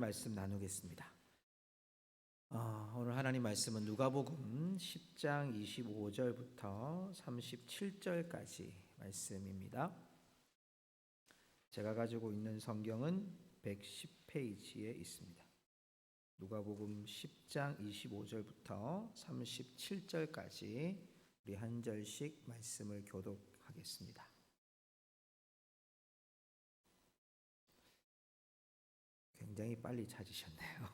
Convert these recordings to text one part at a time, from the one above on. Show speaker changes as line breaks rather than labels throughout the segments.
말씀 나누겠습니다. 오늘 하나님 말씀은 누가복음 10장 25절부터 37절까지 말씀입니다. 제가 가지고 있는 성경은 110페이지에 있습니다. 누가복음 10장 25절부터 37절까지 우리 한 절씩 말씀을 교독하겠습니다. 굉장히 빨리 찾으셨네요.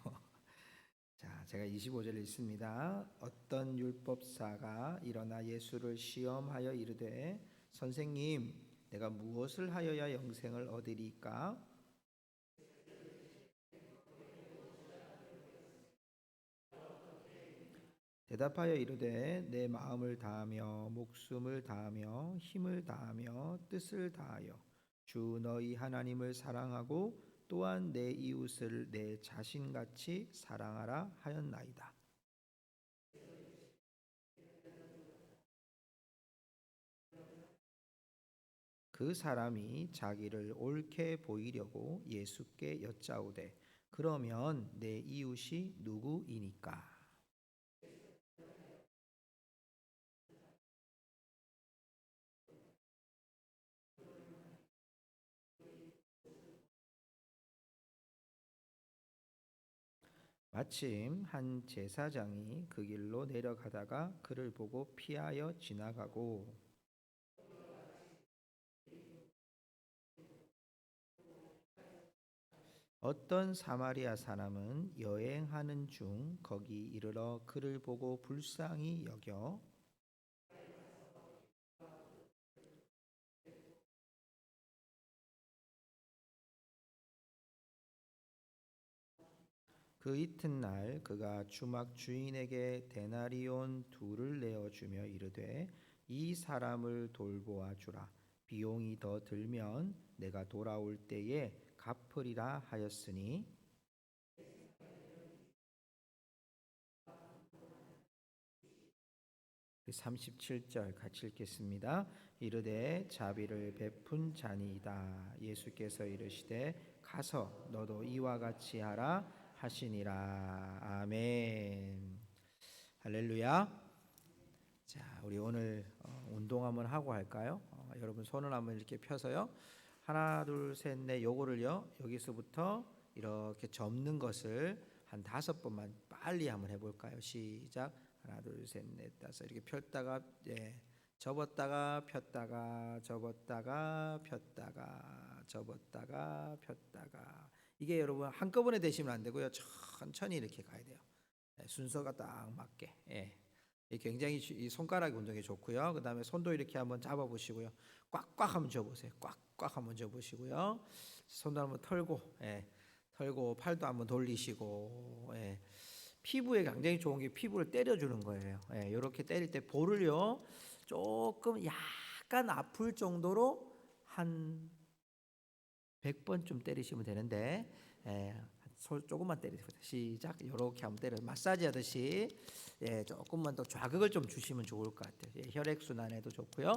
자, 제가 25절 읽습니다. 어떤 율법사가 일어나 예수를 시험하여 이르되 선생님, 내가 무엇을 하여야 영생을 얻으리까? 대답하여 이르되 내 마음을 다하며 목숨을 다하며 힘을 다하며 뜻을 다하여 주 너희 하나님을 사랑하고 또한 내 이웃을 내 자신같이 사랑하라 하였나이다. 그 사람이 자기를 옳게 보이려고 예수께 여짜오되 그러면 내 이웃이 누구이니까? 마침 한 제사장이 그 길로 내려가다가 그를 보고 피하여 지나가고 어떤 사마리아 사람은 여행하는 중 거기 이르러 그를 보고 불쌍히 여겨 그 이튿날 그가 주막 주인에게 데나리온 둘을 내어 주며 이르되 이 사람을 돌보아 주라. 비용이 더 들면 내가 돌아올 때에 갚으리라 하였으니 37절 같이 읽겠습니다. 이르되 자비를 베푼 자니이다. 예수께서 이르시되 가서 너도 이와 같이 하라 하시니라. 아멘. 할렐루야. 자, 우리 오늘 운동 한번 하고 할까요? 여러분 손을 한번 이렇게 펴서요. 하나, 둘, 셋, 넷 요거를요. 여기서부터 이렇게 접는 것을 한 5번만 빨리 한번 해볼까요? 시작. 하나, 둘, 셋, 넷, 다섯 이렇게 폈다가 접었다가 폈다가 접었다가 폈다가 접었다가 폈다가 이게 여러분 한꺼번에 되시면 안 되고요. 천천히 이렇게 가야 돼요. 순서가 딱 맞게. 굉장히 이 손가락 운동이 좋고요. 그 다음에 손도 이렇게 한번 잡아보시고요. 꽉꽉 한번 쥐어보세요. 꽉꽉 한번 쥐어보시고요. 손도 한번 털고, 털고 팔도 한번 돌리시고. 피부에 굉장히 좋은 게 피부를 때려주는 거예요. 이렇게 때릴 때 볼을요 조금 약간 아플 정도로 한 100번쯤 때리시면 되는데 조금만 때리세요. 시작. 이렇게 한번 때려 마사지 하듯이 조금만 더 자극을 좀 주시면 좋을 것 같아요. 혈액 순환에도 좋고요.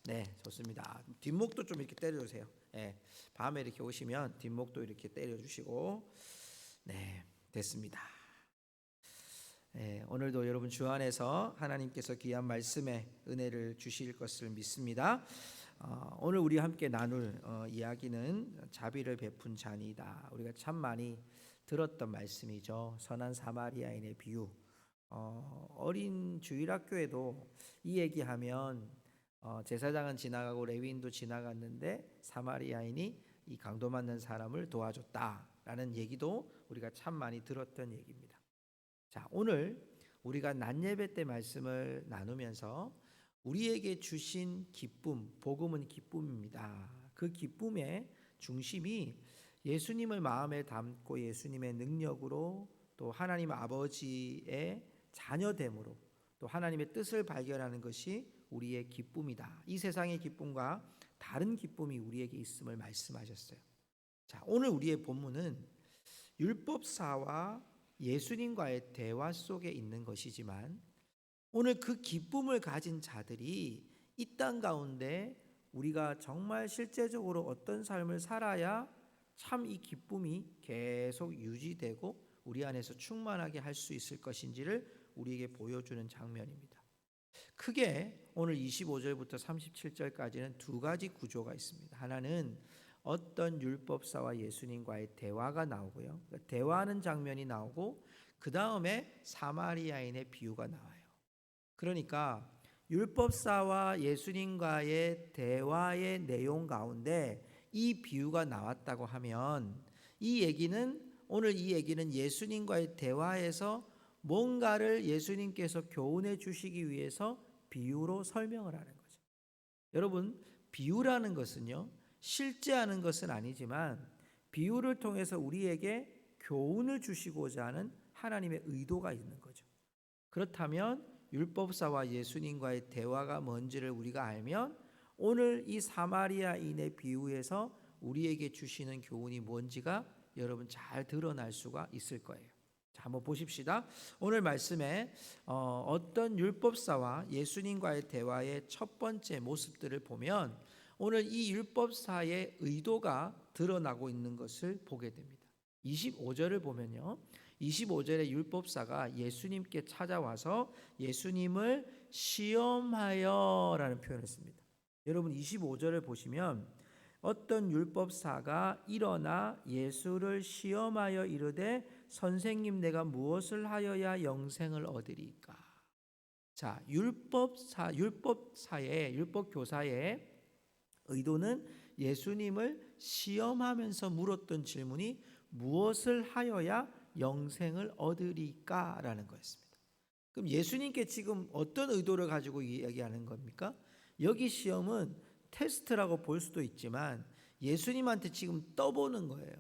네, 좋습니다. 뒷목도 좀 이렇게 때려주세요. 밤에 이렇게 오시면 뒷목도 이렇게 때려주시고 네, 됐습니다. 오늘도 여러분 주 안에서 하나님께서 귀한 말씀에 은혜를 주실 것을 믿습니다. 오늘 우리 함께 나눌 이야기는 자비를 베푼 자니이다. 우리가 참 많이 들었던 말씀이죠. 선한 사마리아인의 비유. 어린 주일학교에도 이 얘기하면 제사장은 지나가고 레위인도 지나갔는데 사마리아인이 이 강도 맞는 사람을 도와줬다라는 얘기도 우리가 참 많이 들었던 얘기입니다. 자, 오늘 우리가 낮 예배 때 말씀을 나누면서 우리에게 주신 기쁨, 복음은 기쁨입니다. 그 기쁨의 중심이 예수님을 마음에 담고 예수님의 능력으로 또 하나님 아버지의 자녀됨으로 또 하나님의 뜻을 발견하는 것이 우리의 기쁨이다. 이 세상의 기쁨과 다른 기쁨이 우리에게 있음을 말씀하셨어요. 자, 오늘 우리의 본문은 율법사와 예수님과의 대화 속에 있는 것이지만 오늘 그 기쁨을 가진 자들이 이 땅 가운데 우리가 정말 실제적으로 어떤 삶을 살아야 참 이 기쁨이 계속 유지되고 우리 안에서 충만하게 할 수 있을 것인지를 우리에게 보여주는 장면입니다. 크게 오늘 25절부터 37절까지는 두 가지 구조가 있습니다. 하나는 어떤 율법사와 예수님과의 대화가 나오고요. 대화하는 장면이 나오고 그 다음에 사마리아인의 비유가 나와요. 그러니까 율법사와 예수님과의 대화의 내용 가운데 이 비유가 나왔다고 하면 오늘 이 얘기는 예수님과의 대화에서 뭔가를 예수님께서 교훈해 주시기 위해서 비유로 설명을 하는 거죠. 여러분, 비유라는 것은요, 실제 하는 것은 아니지만 비유를 통해서 우리에게 교훈을 주시고자 하는 하나님의 의도가 있는 거죠. 그렇다면 율법사와 예수님과의 대화가 뭔지를 우리가 알면 오늘 이 사마리아인의 비유에서 우리에게 주시는 교훈이 뭔지가 여러분 잘 드러날 수가 있을 거예요. 자, 한번 보십시다. 오늘 말씀에 어떤 율법사와 예수님과의 대화의 첫 번째 모습들을 보면 오늘 이 율법사의 의도가 드러나고 있는 것을 보게 됩니다. 25절을 보면요, 25절에 율법사가 예수님께 찾아와서 예수님을 시험하여 라는 표현을 씁니다. 여러분 25절을 보시면 어떤 율법사가 일어나 예수를 시험하여 이르되 선생님 내가 무엇을 하여야 영생을 얻으리까. 자, 율법교사의 의도는 예수님을 시험하면서 물었던 질문이 무엇을 하여야 영생을 얻으리까 라는 거였습니다. 그럼 예수님께 지금 어떤 의도를 가지고 이야기하는 겁니까? 여기 시험은 테스트라고 볼 수도 있지만 예수님한테 지금 떠보는 거예요.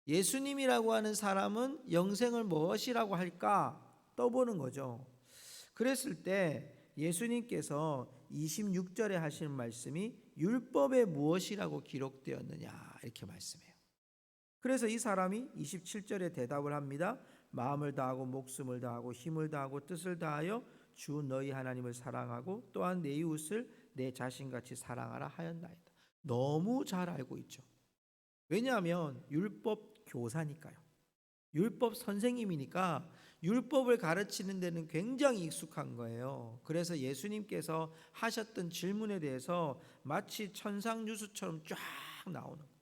예수님이라고 하는 사람은 영생을 무엇이라고 할까? 떠보는 거죠. 그랬을 때 예수님께서 26절에 하시는 말씀이 율법에 무엇이라고 기록되었느냐 이렇게 말씀해요. 그래서 이 사람이 27절에 대답을 합니다. 마음을 다하고 목숨을 다하고 힘을 다하고 뜻을 다하여 주 너희 하나님을 사랑하고 또한 내 이웃을 내 자신같이 사랑하라 하였나이다. 너무 잘 알고 있죠. 왜냐하면 율법 교사니까요. 율법 선생님이니까 율법을 가르치는 데는 굉장히 익숙한 거예요. 그래서 예수님께서 하셨던 질문에 대해서 마치 천상뉴스처럼 쫙 나오는 거예요.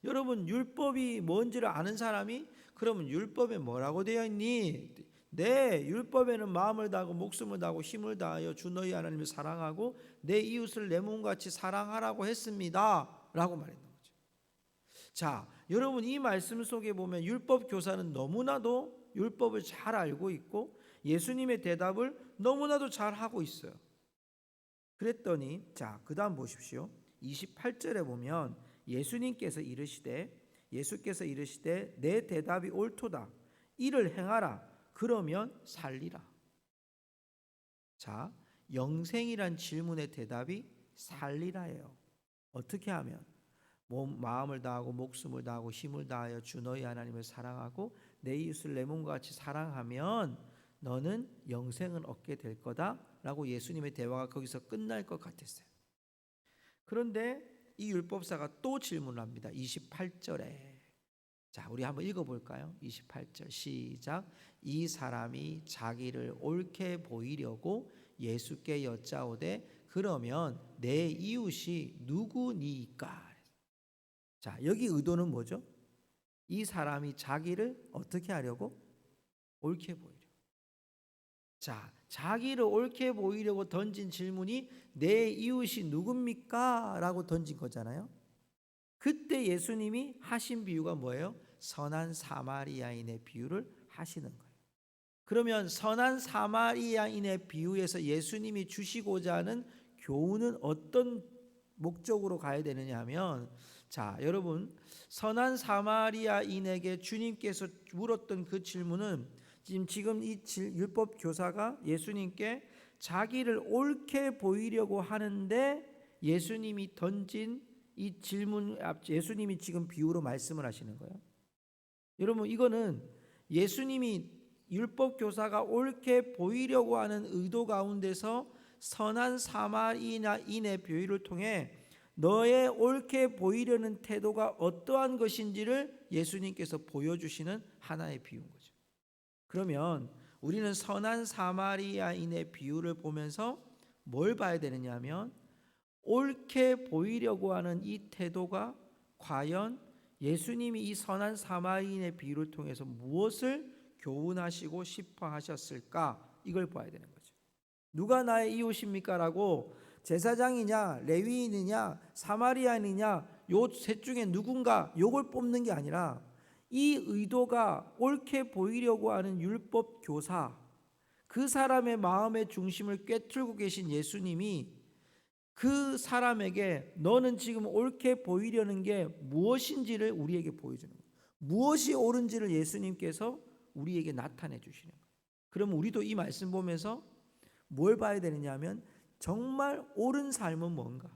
여러분, 율법이 뭔지를 아는 사람이 그러면 율법에 뭐라고 되어 있니? 네, 율법에는 마음을 다하고 목숨을 다하고 힘을 다하여 주 너희 하나님을 사랑하고 내 이웃을 내 몸같이 사랑하라고 했습니다 라고 말했는 거죠. 자, 여러분 이 말씀 속에 보면 율법 교사는 너무나도 율법을 잘 알고 있고 예수님의 대답을 너무나도 잘 하고 있어요. 그랬더니 자, 그 다음 보십시오. 28절에 보면 예수께서 이르시되 내 대답이 옳도다. 이를 행하라. 그러면 살리라. 자, 영생이란 질문의 대답이 살리라예요. 어떻게 하면? 마음을 다하고 목숨을 다하고 힘을 다하여 주 너희 하나님을 사랑하고 내 이웃을 내 몸과 같이 사랑하면 너는 영생을 얻게 될 거다라고 예수님의 대화가 거기서 끝날 것 같았어요. 그런데 이 율법사가 또 질문을 합니다. 28절에. 자, 우리 한번 읽어볼까요? 28절 시작. 이 사람이 자기를 옳게 보이려고 예수께 여짜오되 그러면 내 이웃이 누구니까? 자, 여기 의도는 뭐죠? 이 사람이 자기를 어떻게 하려고? 옳게 보이려고. 자, 자기를 옳게 보이려고 던진 질문이 내 이웃이 누굽니까? 라고 던진 거잖아요. 그때 예수님이 하신 비유가 뭐예요? 선한 사마리아인의 비유를 하시는 거예요. 그러면 선한 사마리아인의 비유에서 예수님이 주시고자 하는 교훈은 어떤 목적으로 가야 되느냐 하면, 자, 여러분, 선한 사마리아인에게 주님께서 물었던 그 질문은 지금 이 율법 교사가 예수님께 자기를 옳게 보이려고 하는데 예수님이 던진 이 질문, 예수님이 지금 비유로 말씀을 하시는 거예요. 여러분, 이거는 예수님이 율법 교사가 옳게 보이려고 하는 의도 가운데서 선한 사마리아인의 비유를 통해 너의 옳게 보이려는 태도가 어떠한 것인지를 예수님께서 보여주시는 하나의 비유인 거죠. 그러면 우리는 선한 사마리아인의 비유를 보면서 뭘 봐야 되느냐 하면 옳게 보이려고 하는 이 태도가 과연 예수님이 이 선한 사마리아인의 비유를 통해서 무엇을 교훈하시고 싶어 하셨을까, 이걸 봐야 되는 거죠. 누가 나의 이웃입니까? 라고 제사장이냐 레위인이냐 사마리아인이냐 요 셋 중에 누군가 요걸 뽑는 게 아니라 이 의도가 옳게 보이려고 하는 율법 교사, 그 사람의 마음의 중심을 꿰뚫고 계신 예수님이 그 사람에게 너는 지금 옳게 보이려는 게 무엇인지를 우리에게 보여주는 거예요. 무엇이 옳은지를 예수님께서 우리에게 나타내 주시는 거예요. 그럼 우리도 이 말씀 보면서 뭘 봐야 되느냐 하면 정말 옳은 삶은 뭔가,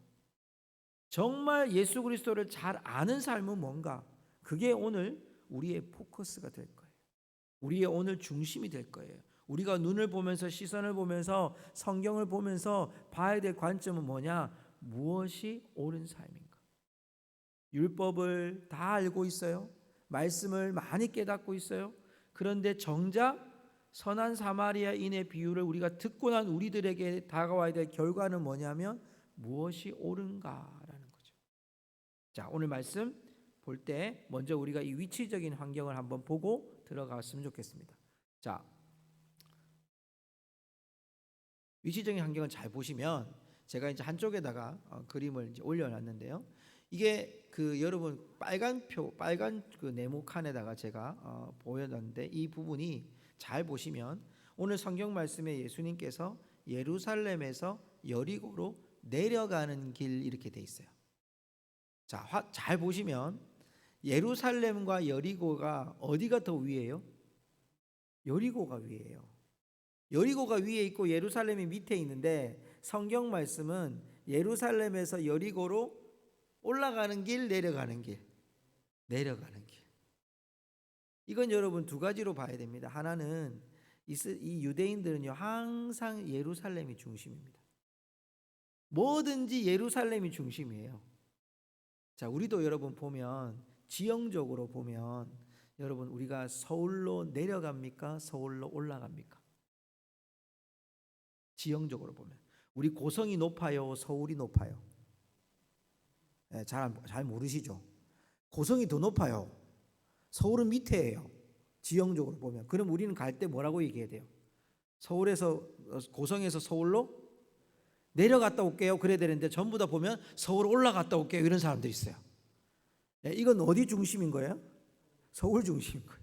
정말 예수 그리스도를 잘 아는 삶은 뭔가, 그게 오늘 우리의 포커스가 될 거예요. 우리의 오늘 중심이 될 거예요. 우리가 눈을 보면서 시선을 보면서 성경을 보면서 봐야 될 관점은 뭐냐? 무엇이 옳은 삶인가? 율법을 다 알고 있어요. 말씀을 많이 깨닫고 있어요. 그런데 정작 선한 사마리아인의 비유를 우리가 듣고 난 우리들에게 다가와야 될 결과는 뭐냐면 무엇이 옳은가라는 거죠. 자, 오늘 말씀 볼 때 먼저 우리가 이 위치적인 환경을 한번 보고 들어갔으면 좋겠습니다. 자, 위치적인 환경을 잘 보시면 제가 이제 한쪽에다가 그림을 이제 올려놨는데요. 이게 그 여러분 빨간 그 네모 칸에다가 제가 보여놨는데 이 부분이 잘 보시면 오늘 성경 말씀에 예수님께서 예루살렘에서 여리고로 내려가는 길 이렇게 돼 있어요. 자, 잘 보시면 예루살렘과 여리고가 어디가 더 위에요? 여리고가 위에요. 여리고가 위에 있고 예루살렘이 밑에 있는데 성경 말씀은 예루살렘에서 여리고로 올라가는 길, 내려가는 길. 이건 여러분 두 가지로 봐야 됩니다. 하나는 이 유대인들은요 항상 예루살렘이 중심입니다. 뭐든지 예루살렘이 중심이에요. 자, 우리도 여러분 보면 지형적으로 보면 여러분 우리가 서울로 내려갑니까? 서울로 올라갑니까? 지형적으로 보면 우리 고성이 높아요, 서울이 높아요? 잘 모르시죠? 고성이 더 높아요. 서울은 밑에예요. 지형적으로 보면. 그럼 우리는 갈 때 뭐라고 얘기해야 돼요? 고성에서 서울로 내려갔다 올게요. 그래야 되는데 전부 다 보면 서울 올라갔다 올게요. 이런 사람들이 있어요. 이건 어디 중심인 거예요? 서울 중심인 거예요.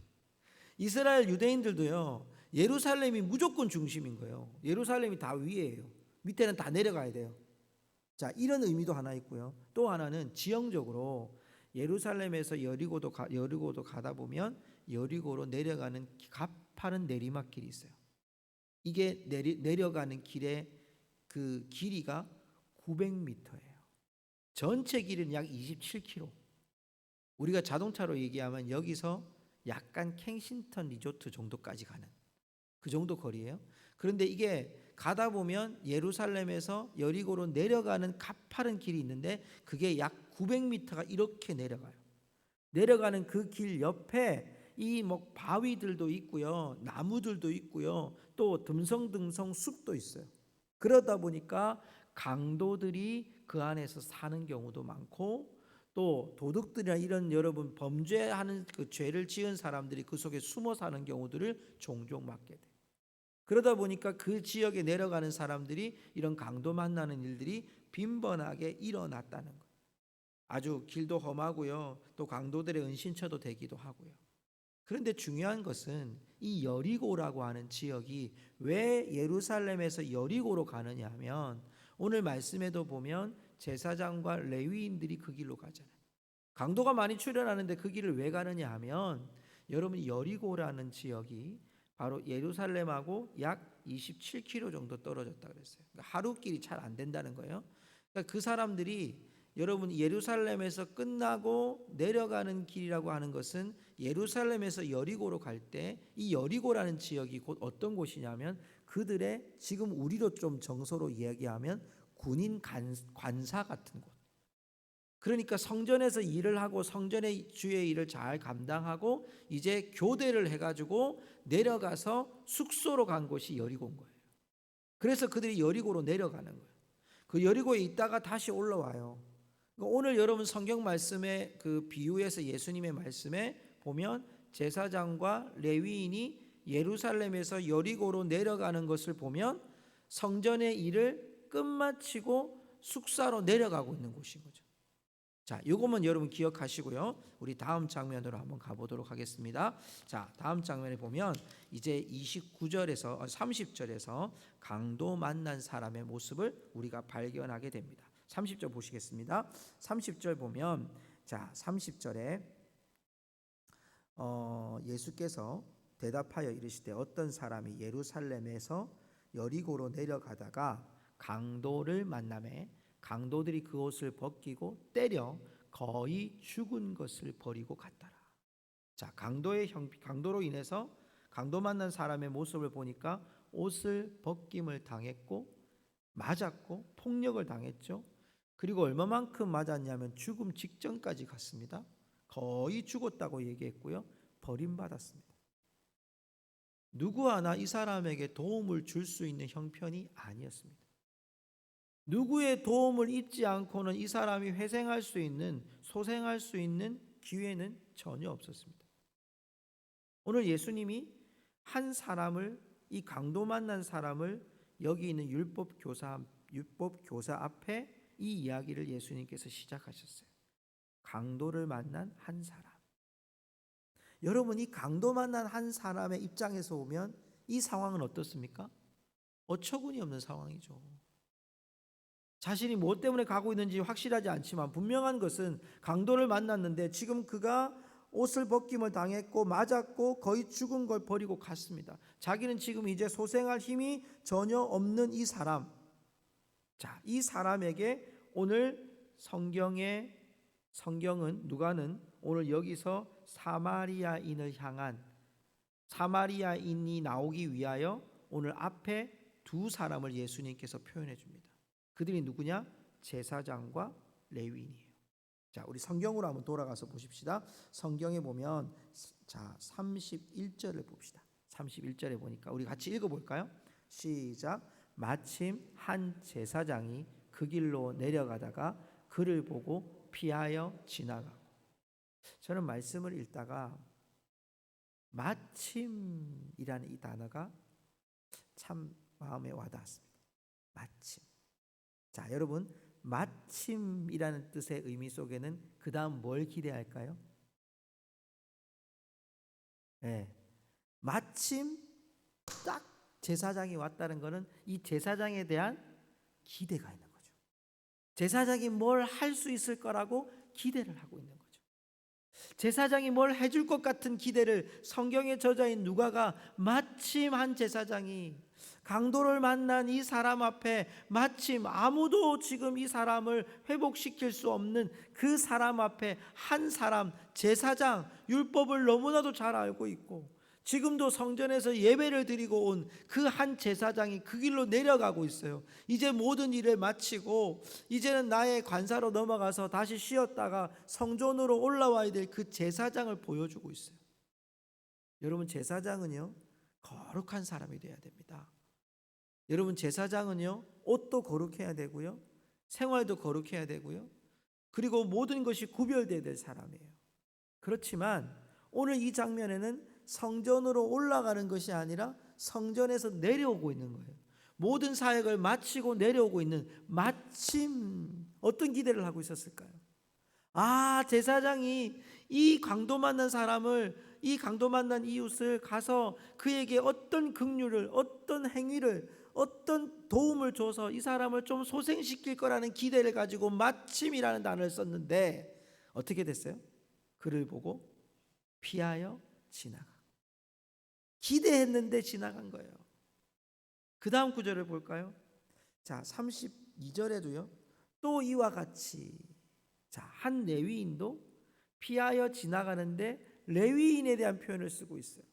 이스라엘 유대인들도요. 예루살렘이 무조건 중심인 거예요. 예루살렘이 다 위에요. 밑에는 다 내려가야 돼요. 자, 이런 의미도 하나 있고요. 또 하나는 지형적으로 예루살렘에서 여리고도 가다 보면 여리고로 내려가는 가파른 내리막길이 있어요. 이게 내려가는 길의 그 길이가 900m예요. 전체 길이는 약 27km. 우리가 자동차로 얘기하면 여기서 약간 켄싱턴 리조트 정도까지 가는 그 정도 거리예요. 그런데 이게 가다 보면 예루살렘에서 여리고로 내려가는 가파른 길이 있는데 그게 약 900m가 이렇게 내려가요. 내려가는 그 길 옆에 이 뭐 바위들도 있고요, 나무들도 있고요, 또 듬성듬성 숲도 있어요. 그러다 보니까 강도들이 그 안에서 사는 경우도 많고 또 도둑들이나 이런 여러분 범죄하는 그 죄를 지은 사람들이 그 속에 숨어 사는 경우들을 종종 맞게 돼요. 그러다 보니까 그 지역에 내려가는 사람들이 이런 강도 만나는 일들이 빈번하게 일어났다는 거예요. 아주 길도 험하고요. 또 강도들의 은신처도 되기도 하고요. 그런데 중요한 것은 이 여리고라고 하는 지역이 왜 예루살렘에서 여리고로 가느냐 하면 오늘 말씀에도 보면 제사장과 레위인들이 그 길로 가잖아요. 강도가 많이 출현하는데 그 길을 왜 가느냐 하면 여러분 여리고라는 지역이 바로 예루살렘하고 약 27km 정도 떨어졌다 그랬어요. 그러니까 하루 길이 잘 안 된다는 거예요. 그러니까 그 사람들이 여러분 예루살렘에서 끝나고 내려가는 길이라고 하는 것은 예루살렘에서 여리고로 갈 때 이 여리고라는 지역이 곧 어떤 곳이냐면 그들의 지금 우리로 좀 정서로 이야기하면 군인 관사 같은 곳. 그러니까 성전에서 일을 하고 성전의 주의 일을 잘 감당하고 이제 교대를 해가지고 내려가서 숙소로 간 곳이 여리고인 거예요. 그래서 그들이 여리고로 내려가는 거예요. 그 여리고에 있다가 다시 올라와요. 오늘 여러분 성경 말씀의 그 비유에서 예수님의 말씀에 보면 제사장과 레위인이 예루살렘에서 여리고로 내려가는 것을 보면 성전의 일을 끝마치고 숙사로 내려가고 있는 곳인 거죠. 자, 요것만 여러분 기억하시고요. 우리 다음 장면으로 한번 가보도록 하겠습니다. 자, 다음 장면에 보면 이제 29절에서 30절에서 강도 만난 사람의 모습을 우리가 발견하게 됩니다. 30절 보시겠습니다. 30절 보면 자, 30절에 예수께서 대답하여 이르시되 어떤 사람이 예루살렘에서 여리고로 내려가다가 강도를 만나매 강도들이 그 옷을 벗기고 때려 거의 죽은 것을 버리고 갔더라. 자, 강도로 인해서 강도 만난 사람의 모습을 보니까 옷을 벗김을 당했고 맞았고 폭력을 당했죠. 그리고 얼마만큼 맞았냐면 죽음 직전까지 갔습니다. 거의 죽었다고 얘기했고요. 버림받았습니다. 누구 하나 이 사람에게 도움을 줄 수 있는 형편이 아니었습니다. 누구의 도움을 잊지 않고는 이 사람이 회생할 수 있는, 소생할 수 있는 기회는 전혀 없었습니다. 오늘 예수님이 한 사람을, 이 강도 만난 사람을 여기 있는 율법 교사 앞에 이 이야기를 예수님께서 시작하셨어요. 강도를 만난 한 사람. 여러분, 이 강도 만난 한 사람의 입장에서 보면 이 상황은 어떻습니까? 어처구니 없는 상황이죠. 자신이 무엇 때문에 가고 있는지 확실하지 않지만 분명한 것은 강도를 만났는데 지금 그가 옷을 벗김을 당했고 맞았고 거의 죽은 걸 버리고 갔습니다. 자기는 지금 이제 소생할 힘이 전혀 없는 이 사람. 자, 이 사람에게 오늘 성경은 누가는 오늘 여기서 사마리아인을 향한 사마리아인이 나오기 위하여 오늘 앞에 두 사람을 예수님께서 표현해 줍니다. 그들이 누구냐? 제사장과 레위인이에요. 자, 우리 성경으로 한번 돌아가서 보십시다. 성경에 보면 자, 31절을 봅시다. 31절에 보니까 우리 같이 읽어볼까요? 시작. 마침 한 제사장이 그 길로 내려가다가 그를 보고 피하여 지나가고. 저는 말씀을 읽다가 마침이라는 이 단어가 참 마음에 와닿았습니다. 마침. 자, 여러분, 마침이라는 뜻의 의미 속에는 그 다음 뭘 기대할까요? 네, 마침 딱 제사장이 왔다는 것은 이 제사장에 대한 기대가 있는 거죠. 제사장이 뭘 할 수 있을 거라고 기대를 하고 있는 거죠. 제사장이 뭘 해줄 것 같은 기대를 성경의 저자인 누가가 마침 한 제사장이 강도를 만난 이 사람 앞에 마침 아무도 지금 이 사람을 회복시킬 수 없는 그 사람 앞에 한 사람 제사장, 율법을 너무나도 잘 알고 있고 지금도 성전에서 예배를 드리고 온 그 한 제사장이 그 길로 내려가고 있어요. 이제 모든 일을 마치고 이제는 나의 관사로 넘어가서 다시 쉬었다가 성전으로 올라와야 될 그 제사장을 보여주고 있어요. 여러분, 제사장은요 거룩한 사람이 돼야 됩니다. 여러분, 제사장은요 옷도 거룩해야 되고요, 생활도 거룩해야 되고요, 그리고 모든 것이 구별되어야 될 사람이에요. 그렇지만 오늘 이 장면에는 성전으로 올라가는 것이 아니라 성전에서 내려오고 있는 거예요. 모든 사역을 마치고 내려오고 있는 마침 어떤 기대를 하고 있었을까요? 아, 제사장이 이 강도 만난 사람을, 이 강도 만난 이웃을 가서 그에게 어떤 긍휼을, 어떤 행위를, 어떤 도움을 줘서 이 사람을 좀 소생시킬 거라는 기대를 가지고 마침이라는 단어를 썼는데 어떻게 됐어요? 그를 보고 피하여 지나가. 기대했는데 지나간 거예요. 그 다음 구절을 볼까요? 자, 32절에도요 또 이와 같이 자, 한 레위인도 피하여 지나가는데 레위인에 대한 표현을 쓰고 있어요.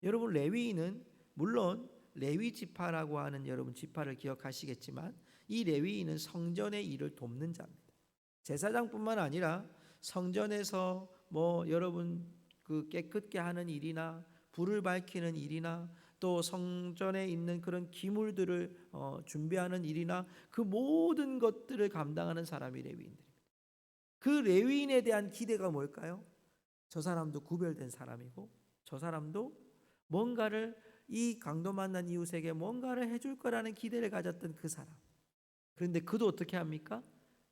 여러분, 레위인은 물론 레위 지파라고 하는 여러분 지파를 기억하시겠지만 이 레위인은 성전의 일을 돕는 자입니다. 제사장뿐만 아니라 성전에서 뭐 여러분 그 깨끗게 하는 일이나 불을 밝히는 일이나 또 성전에 있는 그런 기물들을 준비하는 일이나 그 모든 것들을 감당하는 사람이 레위인들입니다. 그 레위인에 대한 기대가 뭘까요? 저 사람도 구별된 사람이고 저 사람도 뭔가를 이 강도 만난 이웃에게 뭔가를 해줄 거라는 기대를 가졌던 그 사람. 그런데 그도 어떻게 합니까?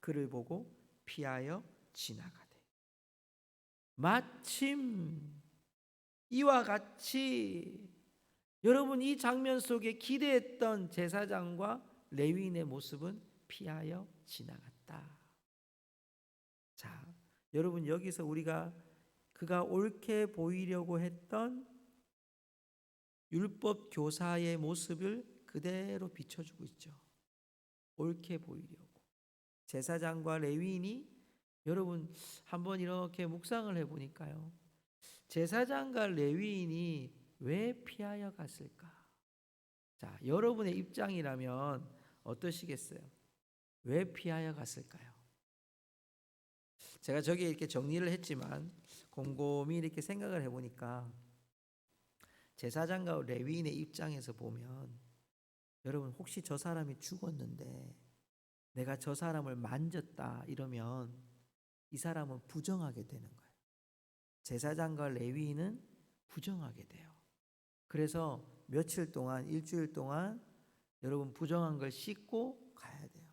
그를 보고 피하여 지나가되. 마침 이와 같이 여러분 이 장면 속에 기대했던 제사장과 레위인의 모습은 피하여 지나갔다. 자, 여러분 여기서 우리가 그가 옳게 보이려고 했던 율법 교사의 모습을 그대로 비춰주고 있죠. 옳게 보이려고. 제사장과 레위인이 여러분 한번 이렇게 묵상을 해보니까요. 제사장과 레위인이 왜 피하여 갔을까? 자, 여러분의 입장이라면 어떠시겠어요? 왜 피하여 갔을까요? 제가 저기 이렇게 정리를 했지만 곰곰이 이렇게 생각을 해보니까 제사장과 레위인의 입장에서 보면 여러분 혹시 저 사람이 죽었는데 내가 저 사람을 만졌다 이러면 이 사람은 부정하게 되는 거예요. 제사장과 레위인은 부정하게 돼요. 그래서 며칠 동안 일주일 동안 여러분 부정한 걸 씻고 가야 돼요.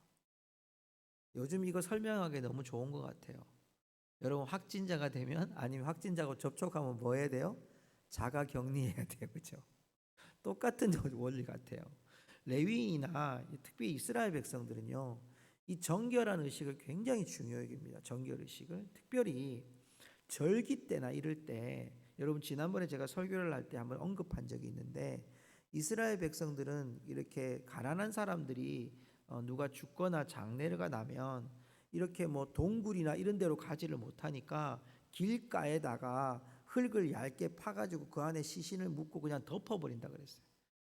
요즘 이거 설명하기 너무 좋은 것 같아요. 여러분 확진자가 되면 아니면 확진자하고 접촉하면 뭐 해야 돼요? 자가 격리해야 돼요. 그렇죠? 똑같은 원리 같아요. 레위인이나 특히 이스라엘 백성들은요, 이 정결한 의식을 굉장히 중요하게 여깁니다. 정결 의식을 특별히 절기 때나 이럴 때 여러분 지난번에 제가 설교를 할 때 한번 언급한 적이 있는데 이스라엘 백성들은 이렇게 가난한 사람들이 누가 죽거나 장례가 나면 이렇게 뭐 동굴이나 이런 데로 가지를 못하니까 길가에다가 흙을 얇게 파가지고 그 안에 시신을 묻고 그냥 덮어버린다 그랬어요.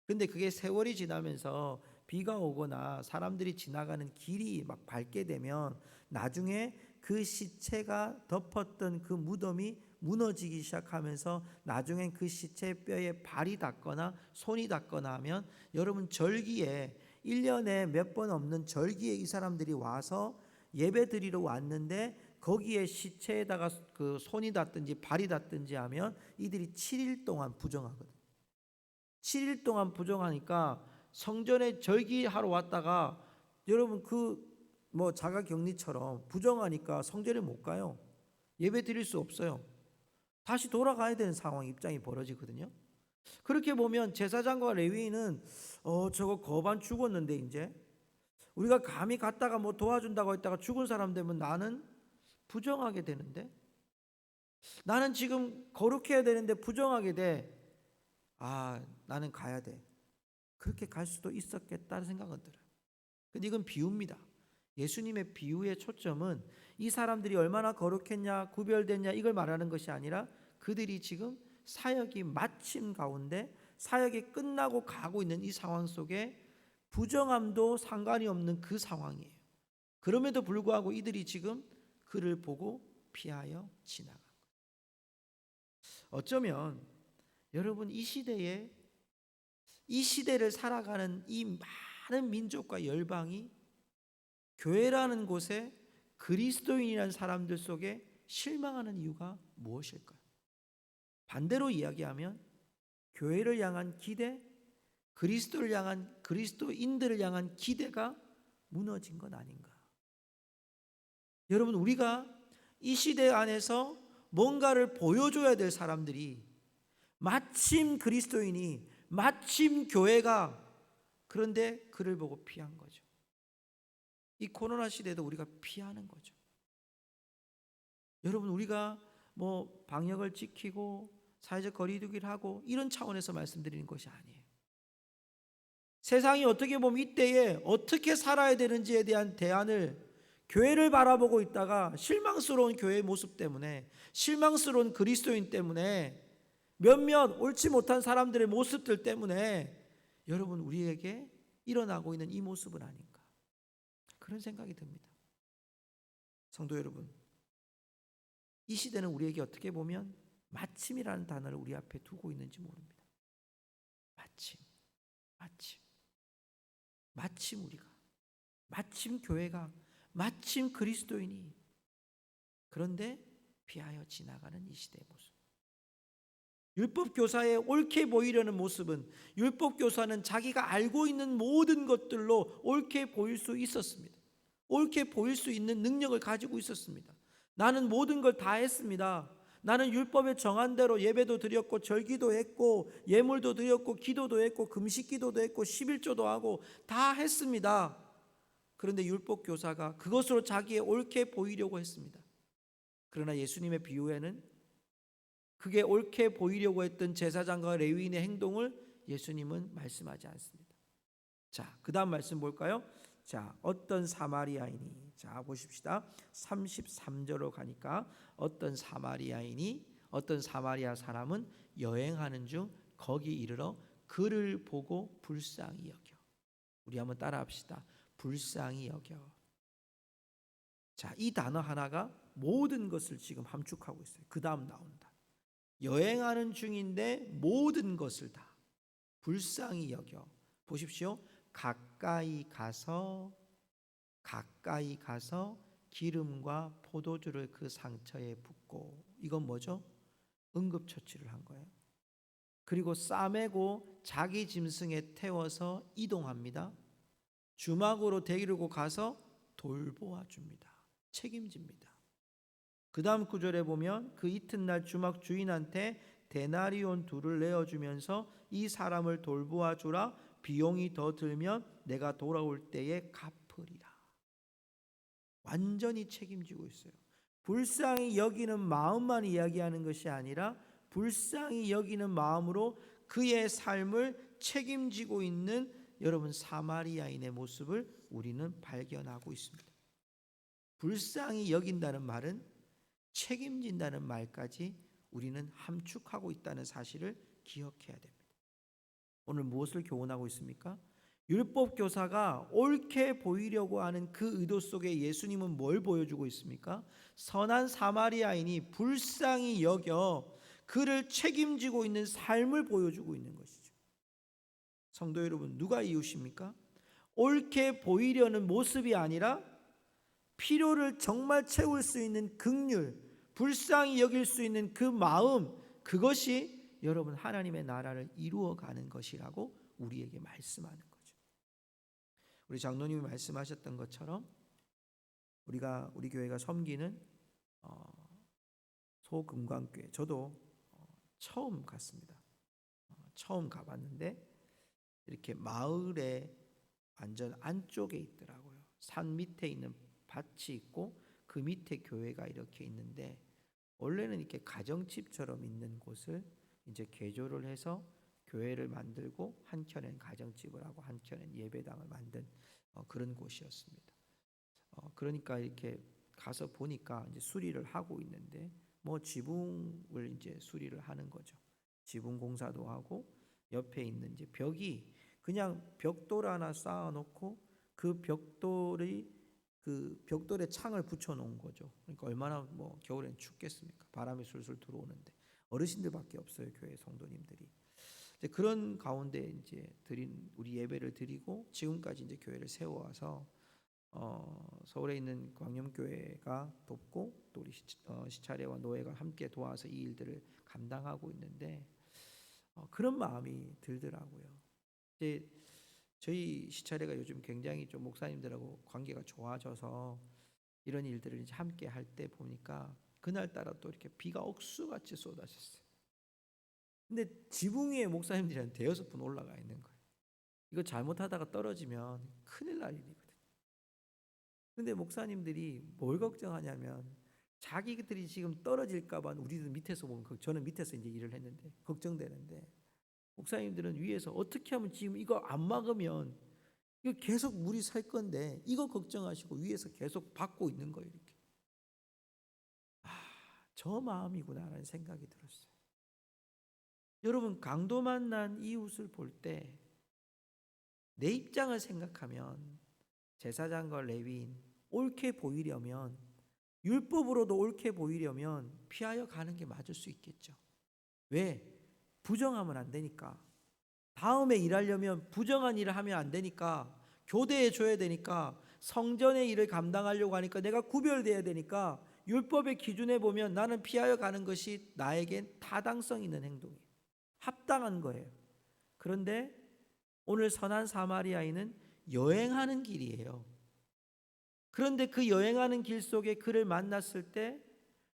근데 그게 세월이 지나면서 비가 오거나 사람들이 지나가는 길이 막 밝게 되면 나중에 그 시체가 덮었던 그 무덤이 무너지기 시작하면서 나중엔 그 시체 뼈에 발이 닿거나 손이 닿거나 하면 여러분 절기에 1년에 몇 번 없는 절기에 이 사람들이 와서 예배 드리러 왔는데 거기에 시체에다가 그 손이 닿든지 발이 닿든지 하면 이들이 7일 동안 부정하거든요. 7일 동안 부정하니까 성전에 절기하러 왔다가 여러분 그 뭐 자가격리처럼 부정하니까 성전에 못 가요. 예배 드릴 수 없어요. 다시 돌아가야 되는 상황 입장이 벌어지거든요. 그렇게 보면 제사장과 레위인은 저거 거반 죽었는데 이제 우리가 감히 갔다가 뭐 도와준다고 했다가 죽은 사람 되면 나는 부정하게 되는데 나는 지금 거룩해야 되는데 부정하게 돼. 나는 가야 돼. 그렇게 갈 수도 있었겠다는 생각은 들어요. 근데 이건 비유입니다. 예수님의 비유의 초점은 이 사람들이 얼마나 거룩했냐, 구별됐냐 이걸 말하는 것이 아니라 그들이 지금 사역이 마침 가운데 사역이 끝나고 가고 있는 이 상황 속에 부정함도 상관이 없는 그 상황이에요. 그럼에도 불구하고 이들이 지금 그를 보고 피하여 지나간 거예요. 어쩌면 여러분 이 시대를 살아가는 이 많은 민족과 열방이 교회라는 곳에 그리스도인이라는 사람들 속에 실망하는 이유가 무엇일까요? 반대로 이야기하면 교회를 향한 기대, 그리스도를 향한 그리스도인들을 향한 기대가 무너진 건 아닌가? 여러분 우리가 이 시대 안에서 뭔가를 보여줘야 될 사람들이 마침 그리스도인이 마침 교회가 그런데 그를 보고 피한 거죠. 이 코로나 시대도 우리가 피하는 거죠. 여러분 우리가 뭐 방역을 지키고 사회적 거리두기를 하고 이런 차원에서 말씀드리는 것이 아니에요. 세상이 어떻게 보면 이때에 어떻게 살아야 되는지에 대한 대안을 교회를 바라보고 있다가 실망스러운 교회의 모습 때문에 실망스러운 그리스도인 때문에 몇몇 옳지 못한 사람들의 모습들 때문에 여러분 우리에게 일어나고 있는 이 모습은 아닌가 그런 생각이 듭니다. 성도 여러분, 이 시대는 우리에게 어떻게 보면 마침이라는 단어를 우리 앞에 두고 있는지 모릅니다. 마침 우리가, 마침 교회가, 마침 그리스도인이, 그런데 피하여 지나가는 이 시대의 모습. 율법 교사의 옳게 보이려는 모습은, 율법 교사는 자기가 알고 있는 모든 것들로 옳게 보일 수 있었습니다. 옳게 보일 수 있는 능력을 가지고 있었습니다. 나는 모든 걸 다 했습니다. 나는 율법에 정한 대로 예배도 드렸고 절기도 했고 예물도 드렸고 기도도 했고 금식 기도도 했고 11조도 하고 다 했습니다. 그런데 율법 교사가 그것으로 자기의 옳게 보이려고 했습니다. 그러나 예수님의 비유에는 그게 옳게 보이려고 했던 제사장과 레위인의 행동을 예수님은 말씀하지 않습니다. 자, 그 다음 말씀 볼까요? 자, 어떤 사마리아인이, 자 보십시다. 33절로 가니까 어떤 사마리아 사람은 여행하는 중 거기 이르러 그를 보고 불쌍히 여겨. 우리 한번 따라 합시다. 불쌍히 여겨. 자, 이 단어 하나가 모든 것을 지금 함축하고 있어요. 그 다음 나온다. 여행하는 중인데 모든 것을 다 불쌍히 여겨. 보십시오. 가까이 가서 기름과 포도주를 그 상처에 붓고, 이건 뭐죠? 응급처치를 한 거예요. 그리고 싸매고 자기 짐승에 태워서 이동합니다. 주막으로 데리고 가서 돌보아 줍니다. 책임집니다. 그 다음 구절에 보면 그 이튿날 주막 주인한테 데나리온 2를 내어주면서 이 사람을 돌보아 주라. 비용이 더 들면 내가 돌아올 때에 갚으리라. 완전히 책임지고 있어요. 불쌍히 여기는 마음만 이야기하는 것이 아니라 불쌍히 여기는 마음으로 그의 삶을 책임지고 있는 여러분 사마리아인의 모습을 우리는 발견하고 있습니다. 불쌍히 여긴다는 말은 책임진다는 말까지 우리는 함축하고 있다는 사실을 기억해야 됩니다. 오늘 무엇을 교훈하고 있습니까? 율법 교사가 옳게 보이려고 하는 그 의도 속에 예수님은 뭘 보여주고 있습니까? 선한 사마리아인이 불쌍히 여겨 그를 책임지고 있는 삶을 보여주고 있는 것이죠. 성도 여러분, 누가 이웃입니까? 옳게 보이려는 모습이 아니라 필요를 정말 채울 수 있는 긍휼, 불쌍히 여길 수 있는 그 마음, 그것이 여러분 하나님의 나라를 이루어가는 것이라고 우리에게 말씀하는 거죠. 우리 장로님이 말씀하셨던 것처럼 우리 교회가 섬기는 소금강교회, 저도 처음 갔습니다. 처음 가봤는데 이렇게 마을의 완전 안쪽에 있더라고요. 산 밑에 있는 밭이 있고 그 밑에 교회가 이렇게 있는데, 원래는 이렇게 가정집처럼 있는 곳을 이제 개조를 해서 교회를 만들고 한켠엔 가정집을 하고 한켠엔 예배당을 만든 그런 곳이었습니다. 그러니까 이렇게 가서 보니까 이제 수리를 하고 있는데 뭐 지붕을 이제 수리를 하는 거죠. 지붕 공사도 하고 옆에 있는 이제 벽이 그냥 벽돌 하나 쌓아놓고 그 벽돌에 창을 붙여 놓은 거죠. 그러니까 얼마나 뭐 겨울엔 춥겠습니까? 바람이 술술 들어오는데 어르신들밖에 없어요, 교회 성도님들이. 이제 그런 가운데 이제 우리 예배를 드리고 지금까지 이제 교회를 세워와서 서울에 있는 광염교회가 돕고 또 우리 시차례와 노회가 함께 도와서 이 일들을 감당하고 있는데 그런 마음이 들더라고요. 이제 저희 시차례가 요즘 굉장히 좀 목사님들하고 관계가 좋아져서 이런 일들을 이제 함께 할 때 보니까 그날따라 또 이렇게 비가 억수같이 쏟아졌어요. 근데 지붕 위에 목사님들이 한 5분 올라가 있는 거예요. 이거 잘못하다가 떨어지면 큰일 날 일이거든요. 근데 목사님들이 뭘 걱정하냐면 자기들이 지금 떨어질까 봐, 우리들 밑에서 보면 저는 밑에서 이제 일을 했는데 걱정되는데, 목사님들은 위에서 어떻게 하면 지금 이거 안 막으면 이거 계속 물이 살 건데 이거 걱정하시고 위에서 계속 받고 있는 거예요. 이렇게. 저 마음이구나라는 생각이 들었어요. 여러분, 강도 만난 이웃을 볼 때 내 입장을 생각하면 제사장과 레위인 옳게 보이려면 율법으로도 옳게 보이려면 피하여 가는 게 맞을 수 있겠죠. 왜? 부정하면 안 되니까. 다음에 일하려면 부정한 일을 하면 안 되니까. 교대해 줘야 되니까. 성전의 일을 감당하려고 하니까 내가 구별돼야 되니까. 율법의 기준에 보면 나는 피하여 가는 것이 나에겐 타당성 있는 행동이에요. 합당한 거예요. 그런데 오늘 선한 사마리아인은 여행하는 길이에요. 그런데 그 여행하는 길 속에 그를 만났을 때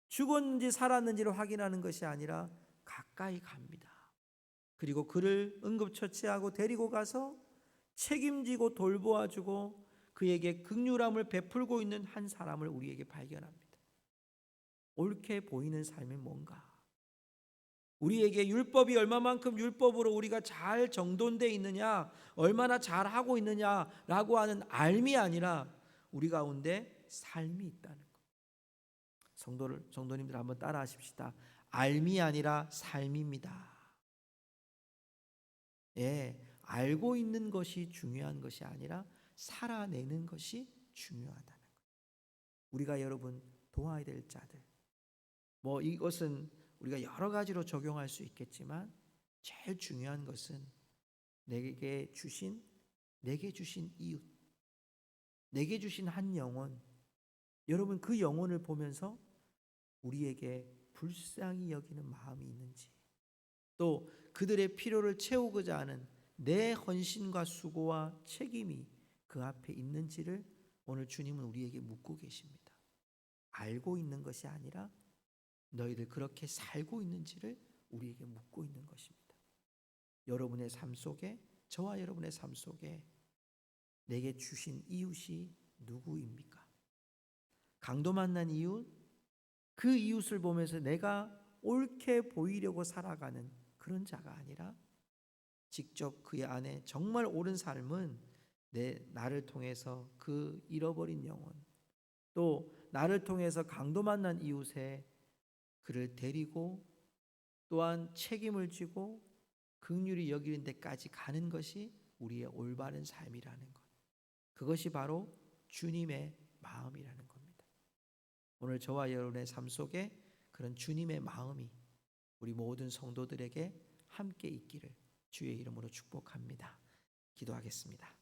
죽었는지 살았는지를 확인하는 것이 아니라 가까이 갑니다. 그리고 그를 응급처치하고 데리고 가서 책임지고 돌보아주고 그에게 긍휼함을 베풀고 있는 한 사람을 우리에게 발견합니다. 옳게 보이는 삶이 뭔가? 우리에게 율법이 얼마만큼 율법으로 우리가 잘 정돈되어 있느냐, 얼마나 잘하고 있느냐라고 하는 알미 아니라 우리 가운데 삶이 있다는 것. 성도님들 한번 따라 하십시다. 알미 아니라 삶입니다. 예, 알고 있는 것이 중요한 것이 아니라 살아내는 것이 중요하다는 것. 우리가 여러분 도와야 될 자들. 이것은 우리가 여러 가지로 적용할 수 있겠지만 제일 중요한 것은 내게 주신 이웃, 내게 주신 한 영혼. 여러분 그 영혼을 보면서 우리에게 불쌍히 여기는 마음이 있는지, 또 그들의 필요를 채우고자 하는 내 헌신과 수고와 책임이 그 앞에 있는지를 오늘 주님은 우리에게 묻고 계십니다. 알고 있는 것이 아니라 너희들 그렇게 살고 있는지를 우리에게 묻고 있는 것입니다. 여러분의 삶 속에, 저와 여러분의 삶 속에 내게 주신 이웃이 누구입니까? 강도 만난 이웃, 그 이웃을 보면서 내가 옳게 보이려고 살아가는 그런 자가 아니라 직접 그의 안에 정말 옳은 삶은 나를 통해서 그 잃어버린 영혼, 또 나를 통해서 강도 만난 이웃에 그를 데리고 또한 책임을 지고 긍휼히 여기는 데까지 가는 것이 우리의 올바른 삶이라는 것. 그것이 바로 주님의 마음이라는 겁니다. 오늘 저와 여러분의 삶 속에 그런 주님의 마음이 우리 모든 성도들에게 함께 있기를 주의 이름으로 축복합니다. 기도하겠습니다.